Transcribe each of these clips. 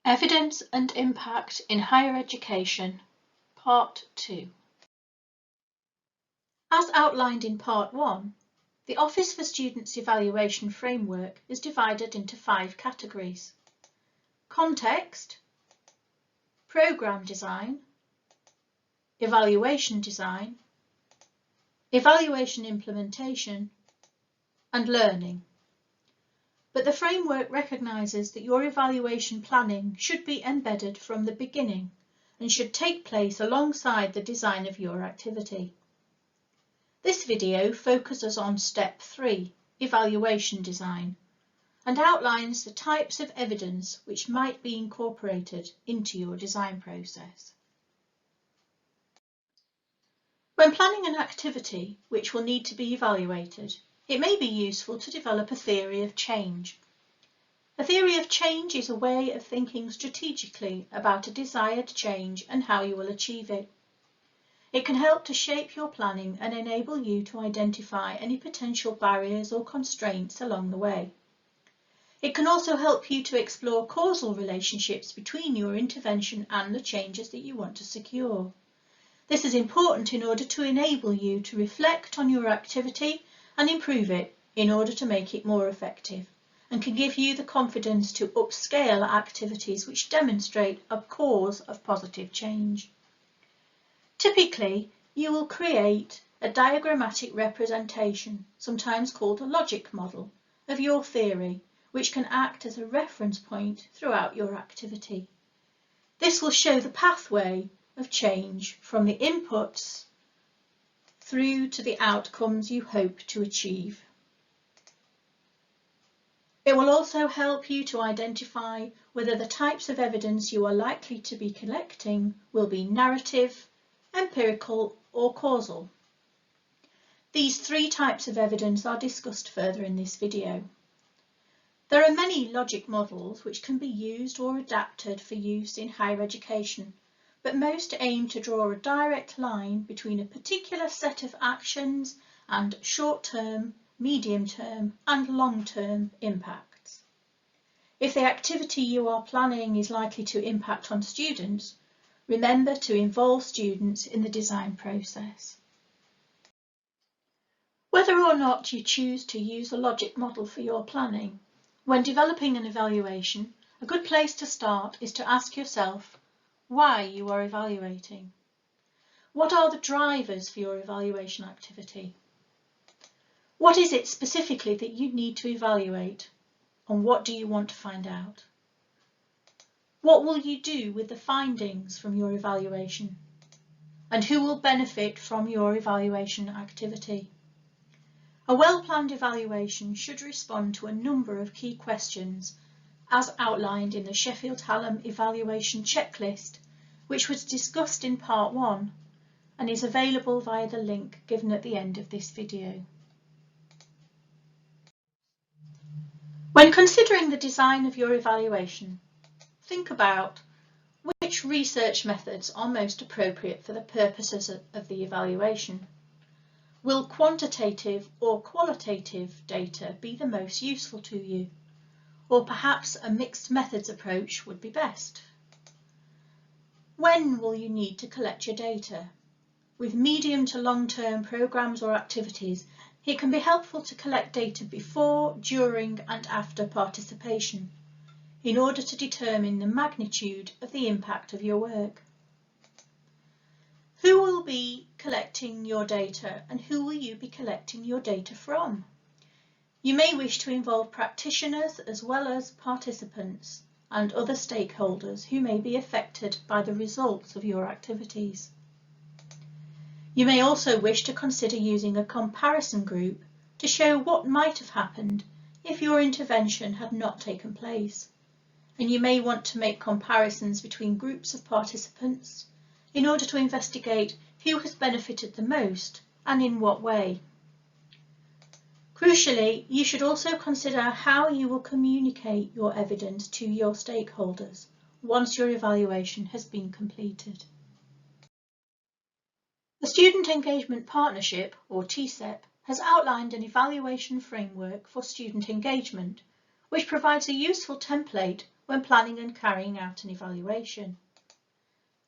Evidence and Impact in Higher Education, Part 2. As outlined in Part 1, the Office for Students' Evaluation Framework is divided into 5 categories: context, programme design, evaluation design, evaluation implementation, and learning. But the framework recognises that your evaluation planning should be embedded from the beginning and should take place alongside the design of your activity. This video focuses on Step 3, Evaluation Design, and outlines the types of evidence which might be incorporated into your design process. When planning an activity which will need to be evaluated, it may be useful to develop a theory of change. A theory of change is a way of thinking strategically about a desired change and how you will achieve it. It can help to shape your planning and enable you to identify any potential barriers or constraints along the way. It can also help you to explore causal relationships between your intervention and the changes that you want to secure. This is important in order to enable you to reflect on your activity and improve it in order to make it more effective, and can give you the confidence to upscale activities which demonstrate a cause of positive change. Typically, you will create a diagrammatic representation, sometimes called a logic model, of your theory, which can act as a reference point throughout your activity. This will show the pathway of change from the inputs through to the outcomes you hope to achieve. It will also help you to identify whether the types of evidence you are likely to be collecting will be narrative, empirical, or causal. These 3 types of evidence are discussed further in this video. There are many logic models which can be used or adapted for use in higher education, but most aim to draw a direct line between a particular set of actions and short-term, medium-term, and long-term impacts. If the activity you are planning is likely to impact on students, remember to involve students in the design process. Whether or not you choose to use a logic model for your planning, when developing an evaluation, a good place to start is to ask yourself why you are evaluating. What are the drivers for your evaluation activity? What is it specifically that you need to evaluate, and what do you want to find out? What will you do with the findings from your evaluation? And who will benefit from your evaluation activity? A well-planned evaluation should respond to a number of key questions as outlined in the Sheffield Hallam Evaluation Checklist, which was discussed in Part 1 and is available via the link given at the end of this video. When considering the design of your evaluation, think about which research methods are most appropriate for the purposes of the evaluation. Will quantitative or qualitative data be the most useful to you? Or perhaps a mixed methods approach would be best? When will you need to collect your data? With medium to long-term programs or activities, it can be helpful to collect data before, during, and after participation in order to determine the magnitude of the impact of your work. Who will be collecting your data, and who will you be collecting your data from? You may wish to involve practitioners as well as participants and other stakeholders who may be affected by the results of your activities. You may also wish to consider using a comparison group to show what might have happened if your intervention had not taken place, and you may want to make comparisons between groups of participants in order to investigate who has benefited the most and in what way. Crucially, you should also consider how you will communicate your evidence to your stakeholders once your evaluation has been completed. The Student Engagement Partnership, or TSEP, has outlined an evaluation framework for student engagement, which provides a useful template when planning and carrying out an evaluation.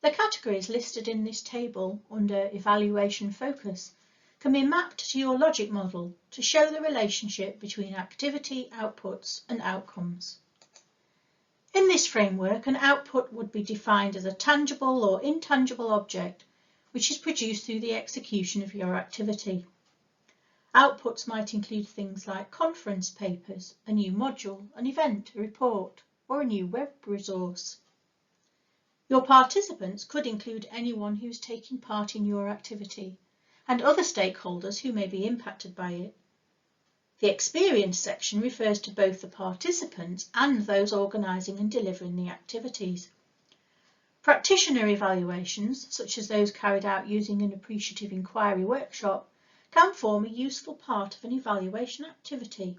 The categories listed in this table under Evaluation Focus can be mapped to your logic model to show the relationship between activity, outputs and outcomes. In this framework, an output would be defined as a tangible or intangible object which is produced through the execution of your activity. Outputs might include things like conference papers, a new module, an event, a report, or a new web resource. Your participants could include anyone who is taking part in your activity and other stakeholders who may be impacted by it. The experience section refers to both the participants and those organising and delivering the activities. Practitioner evaluations, such as those carried out using an appreciative inquiry workshop, can form a useful part of an evaluation activity.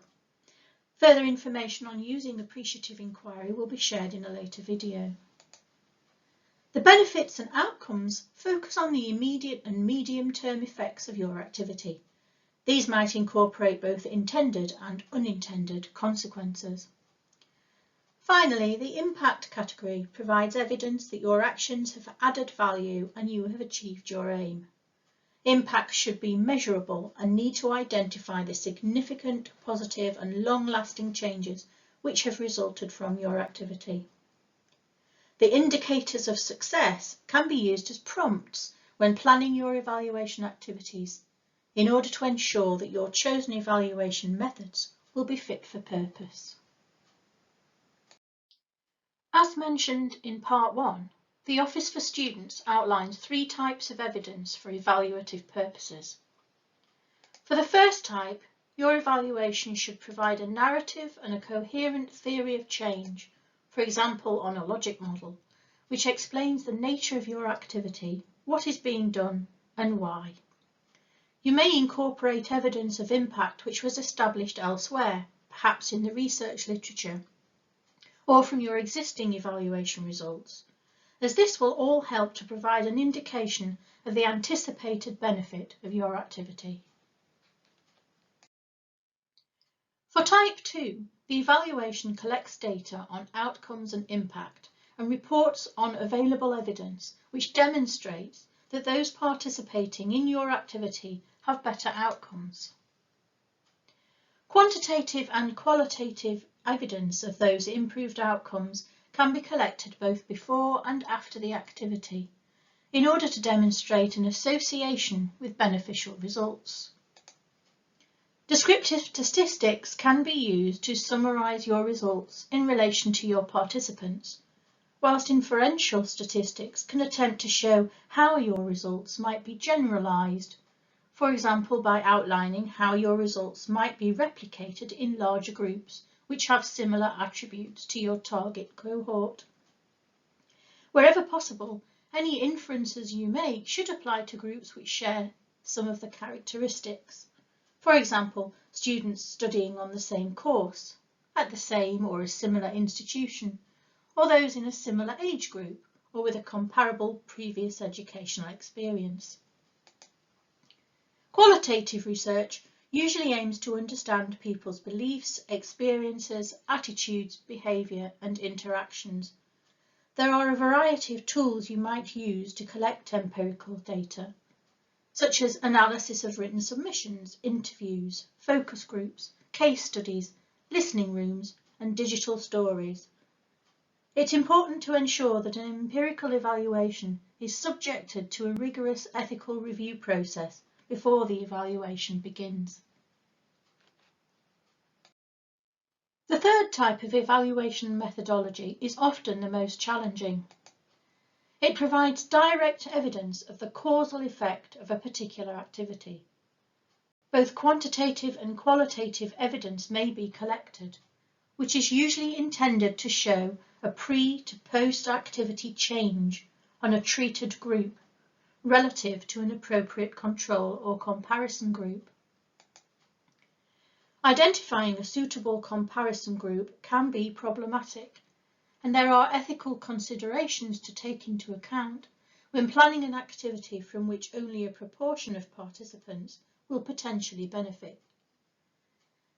Further information on using appreciative inquiry will be shared in a later video. The benefits and outcomes focus on the immediate and medium-term effects of your activity. These might incorporate both intended and unintended consequences. Finally, the impact category provides evidence that your actions have added value and you have achieved your aim. Impacts should be measurable and need to identify the significant, positive and long-lasting changes which have resulted from your activity. The indicators of success can be used as prompts when planning your evaluation activities in order to ensure that your chosen evaluation methods will be fit for purpose. As mentioned in Part 1, the Office for Students outlines 3 types of evidence for evaluative purposes. For the first type, your evaluation should provide a narrative and a coherent theory of change, for example on a logic model, which explains the nature of your activity, what is being done and why. You may incorporate evidence of impact which was established elsewhere, perhaps in the research literature, or from your existing evaluation results, as this will all help to provide an indication of the anticipated benefit of your activity. For Type 2, the evaluation collects data on outcomes and impact and reports on available evidence which demonstrates that those participating in your activity have better outcomes. Quantitative and qualitative evidence of those improved outcomes can be collected both before and after the activity in order to demonstrate an association with beneficial results. Descriptive statistics can be used to summarise your results in relation to your participants, whilst inferential statistics can attempt to show how your results might be generalised, for example by outlining how your results might be replicated in larger groups which have similar attributes to your target cohort. Wherever possible, any inferences you make should apply to groups which share some of the characteristics. For example, students studying on the same course, at the same or a similar institution, or those in a similar age group or with a comparable previous educational experience. Qualitative research usually aims to understand people's beliefs, experiences, attitudes, behaviour and interactions. There are a variety of tools you might use to collect empirical data, such as analysis of written submissions, interviews, focus groups, case studies, listening rooms and digital stories. It's important to ensure that an empirical evaluation is subjected to a rigorous ethical review process before the evaluation begins. The third type of evaluation methodology is often the most challenging. It provides direct evidence of the causal effect of a particular activity. Both quantitative and qualitative evidence may be collected, which is usually intended to show a pre- to post-activity change on a treated group relative to an appropriate control or comparison group. Identifying a suitable comparison group can be problematic, and there are ethical considerations to take into account when planning an activity from which only a proportion of participants will potentially benefit.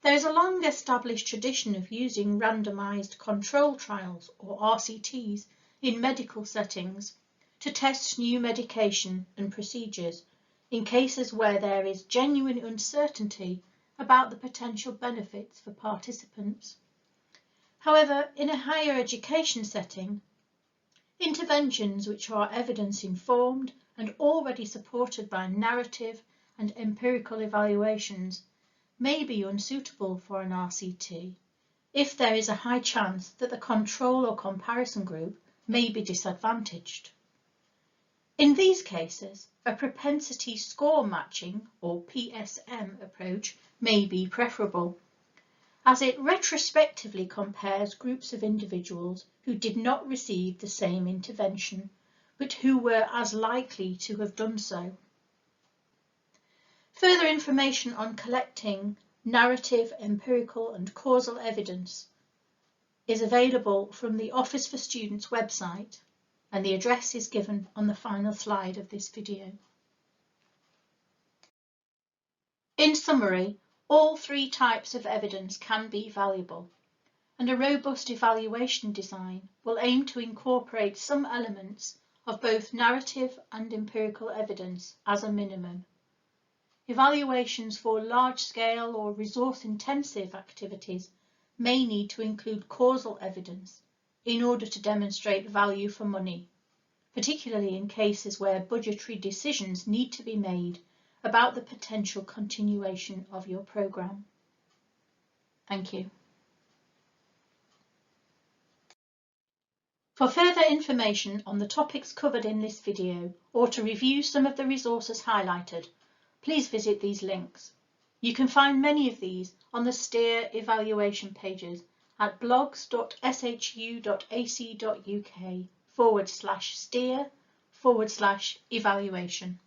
There is a long established tradition of using randomised control trials, or RCTs, in medical settings to test new medication and procedures in cases where there is genuine uncertainty about the potential benefits for participants. However, in a higher education setting, interventions which are evidence-informed and already supported by narrative and empirical evaluations may be unsuitable for an RCT if there is a high chance that the control or comparison group may be disadvantaged. In these cases, a propensity score matching, or PSM, approach may be preferable, as it retrospectively compares groups of individuals who did not receive the same intervention, but who were as likely to have done so. Further information on collecting narrative, empirical and causal evidence is available from the Office for Students website, and the address is given on the final slide of this video. In summary, all three types of evidence can be valuable, and a robust evaluation design will aim to incorporate some elements of both narrative and empirical evidence as a minimum. Evaluations for large-scale or resource-intensive activities may need to include causal evidence in order to demonstrate value for money, particularly in cases where budgetary decisions need to be made about the potential continuation of your programme. Thank you. For further information on the topics covered in this video, or to review some of the resources highlighted, please visit these links. You can find many of these on the STEER evaluation pages at blogs.shu.ac.uk/STEER/evaluation.